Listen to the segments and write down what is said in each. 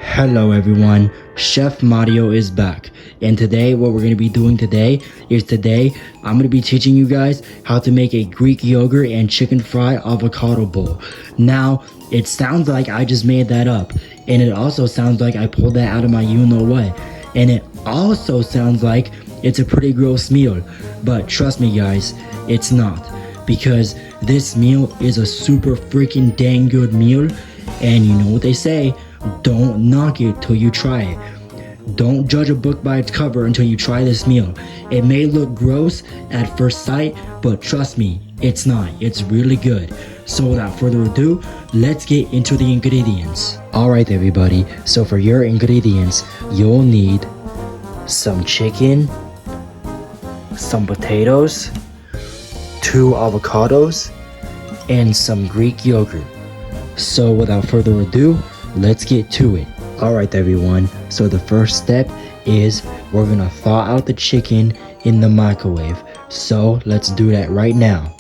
Hello everyone, Chef Mario is back, and today what we're going to be doing today I'm going to be teaching you guys how to make a Greek yogurt and chicken fried avocado bowl. Now, it sounds like I just made that up, and it also sounds like I pulled that out of my you-know-what, and it also sounds like it's a pretty gross meal, but trust me guys, it's not, because this meal is a super freaking dang good meal, and you know what they say, don't knock it till you try it. Don't judge a book by its cover until you try this meal. It may look gross at first sight, but trust me, it's not. It's really good. So without further ado, let's get into the ingredients. Alright everybody, so for your ingredients, you'll need some chicken, some potatoes, 2 avocados, and some Greek yogurt. So without further ado, let's get to it. Alright everyone, so the first step is we're gonna thaw out the chicken in the microwave. So let's do that right now.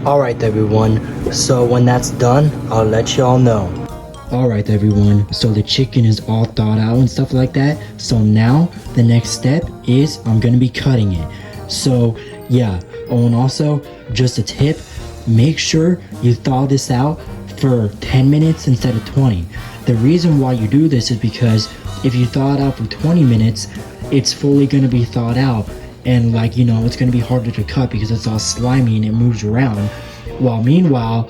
Alright everyone, so when that's done, I'll let y'all know. Alright everyone, so the chicken is all thawed out and stuff like that. So now the next step is I'm gonna be cutting it. So yeah, oh and also just a tip, make sure you thaw this out for 10 minutes instead of 20. The reason why you do this is because if you thaw it out for 20 minutes, it's fully gonna be thawed out, and like, you know, it's gonna be harder to cut because it's all slimy and it moves around. While meanwhile,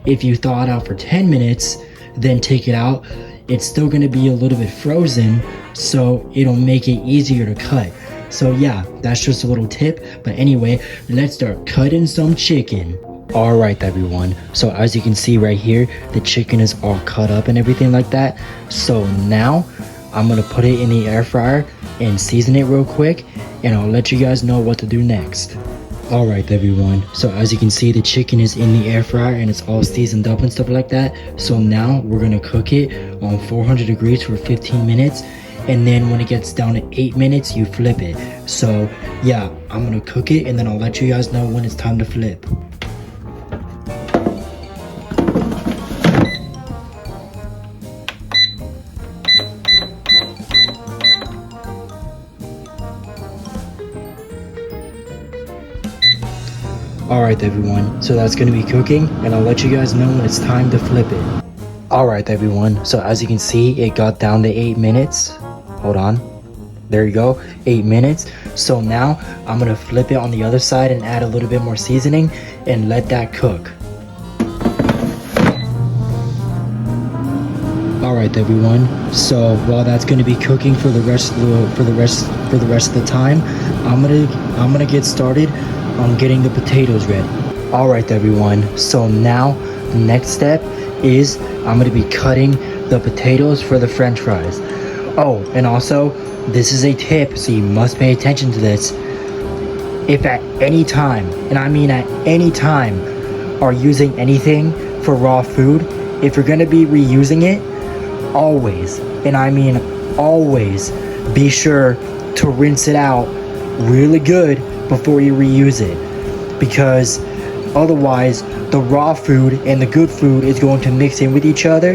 if you thaw it out for 10 minutes, then take it out, it's still going to be a little bit frozen, so it'll make it easier to cut. So yeah, that's just a little tip. But anyway, let's start cutting some chicken. Alright everyone, so as you can see right here, the chicken is all cut up and everything like that. So now I'm going to put it in the air fryer and season it real quick, and I'll let you guys know what to do next. Alright everyone, so as you can see, the chicken is in the air fryer and it's all seasoned up and stuff like that. So now we're gonna cook it on 400 degrees for 15 minutes, and then when it gets down to 8 minutes, you flip it. So yeah, I'm gonna cook it and then I'll let you guys know when it's time to flip. Alright everyone, so that's going to be cooking, and I'll let you guys know when it's time to flip it. Alright everyone, so as you can see, it got down to 8 minutes. Hold on. There you go, 8 minutes. So now, I'm going to flip it on the other side and add a little bit more seasoning and let that cook. Alright everyone, so while that's going to be cooking for the rest of the time, I'm gonna get started on getting the potatoes ready. Alright everyone, so now the next step is I'm going to be cutting the potatoes for the french fries. Oh, and also, this is a tip, so you must pay attention to this. If at any time, and I mean at any time, are using anything for raw food, if you're going to be reusing it, always, and I mean always, be sure to rinse it out really good before you reuse it, because otherwise the raw food and the good food is going to mix in with each other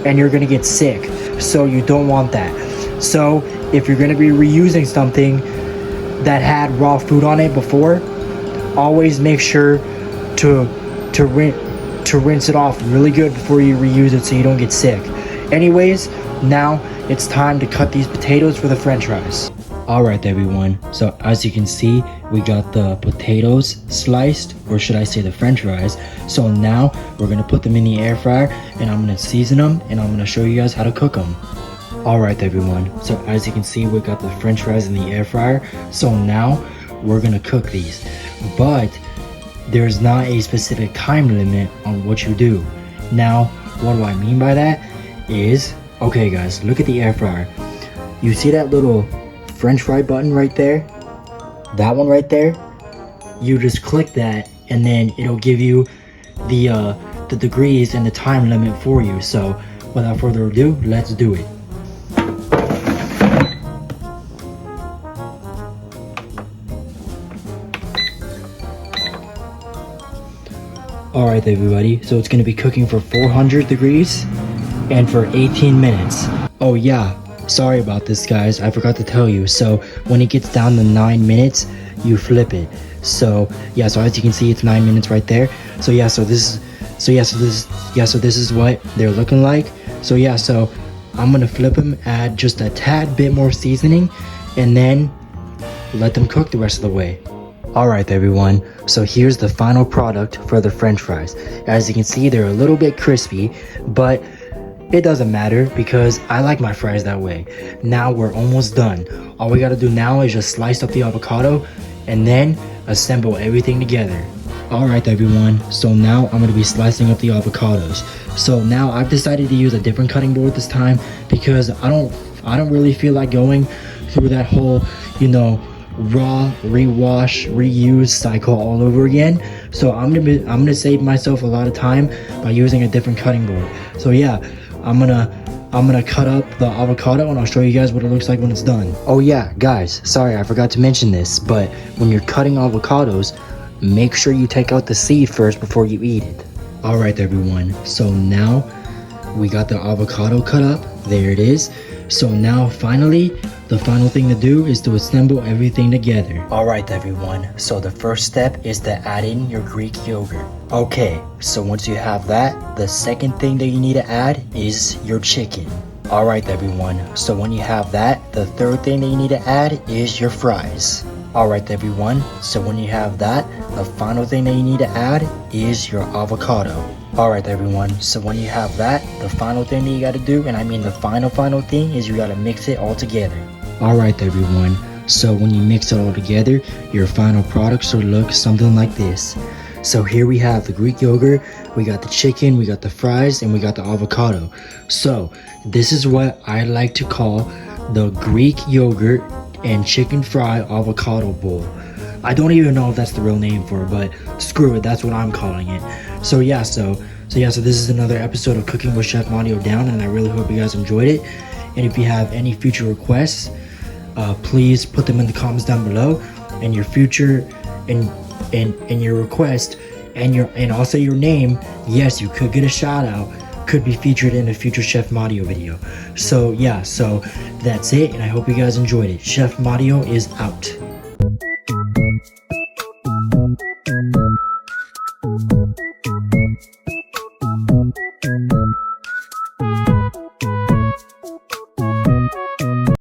and you're going to get sick. So you don't want that. So if you're going to be reusing something that had raw food on it before, always make sure to rinse it off really good before you reuse it so you don't get sick. Anyways, now it's time to cut these potatoes for the french fries. Alright everyone, so as you can see, we got the potatoes sliced, or should I say the french fries. So now we're going to put them in the air fryer and I'm going to season them and I'm going to show you guys how to cook them. Alright everyone, so as you can see, we got the french fries in the air fryer. So now we're going to cook these, but there's not a specific time limit on what you do. Now, what do I mean by that is, okay guys, look at the air fryer. You see that little french fry button right there, that one right there, you just click that and then it'll give you the degrees and the time limit for you. So without further ado, let's do it. Alright everybody, so it's gonna be cooking for 400 degrees and for 18 minutes. Oh yeah, sorry about this guys, I forgot to tell you. So when it gets down to 9 minutes, you flip it. So yeah, so as you can see, it's 9 minutes right there. So yeah, so this is what they're looking like. So yeah, so I'm gonna flip them, add just a tad bit more seasoning, and then let them cook the rest of the way. Alright everyone, so here's the final product for the french fries. As you can see, they're a little bit crispy, but it doesn't matter because I like my fries that way. Now we're almost done. All we gotta do now is just slice up the avocado and then assemble everything together. Alright everyone, so now I'm gonna be slicing up the avocados. So now I've decided to use a different cutting board this time because I don't really feel like going through that whole, raw, rewash, reuse cycle all over again. So I'm gonna save myself a lot of time by using a different cutting board. So yeah, I'm gonna cut up the avocado and I'll show you guys what it looks like when it's done. Oh yeah, guys, sorry I forgot to mention this, but when you're cutting avocados, make sure you take out the seed first before you eat it. Alright everyone, so now we got the avocado cut up. There it is. So now finally, the final thing to do is to assemble everything together. Alright everyone, so the first step is to add in your Greek yogurt. Okay, so once you have that, the second thing that you need to add is your chicken. Alright everyone, so when you have that, the third thing that you need to add is your fries. Alright everyone, so when you have that, the final thing that you need to add is your avocado. Alright everyone, so when you have that, the final thing that you gotta do, and I mean the final thing, is you gotta mix it all together. Alright everyone, so when you mix it all together, your final product should look something like this. So here we have the Greek yogurt, we got the chicken, we got the fries, and we got the avocado. So this is what I like to call the Greek yogurt and chicken fry avocado bowl. I don't even know if that's the real name for it, but screw it, that's what I'm calling it. So this is another episode of Cooking with Chef Mario Down, and I really hope you guys enjoyed it. And if you have any future requests, please put them in the comments down below, and your future and your request and also your name. Yes, you could get a shout out, could be featured in a future Chef Mario video. So yeah, so that's it, and I hope you guys enjoyed it. Chef Mario is out.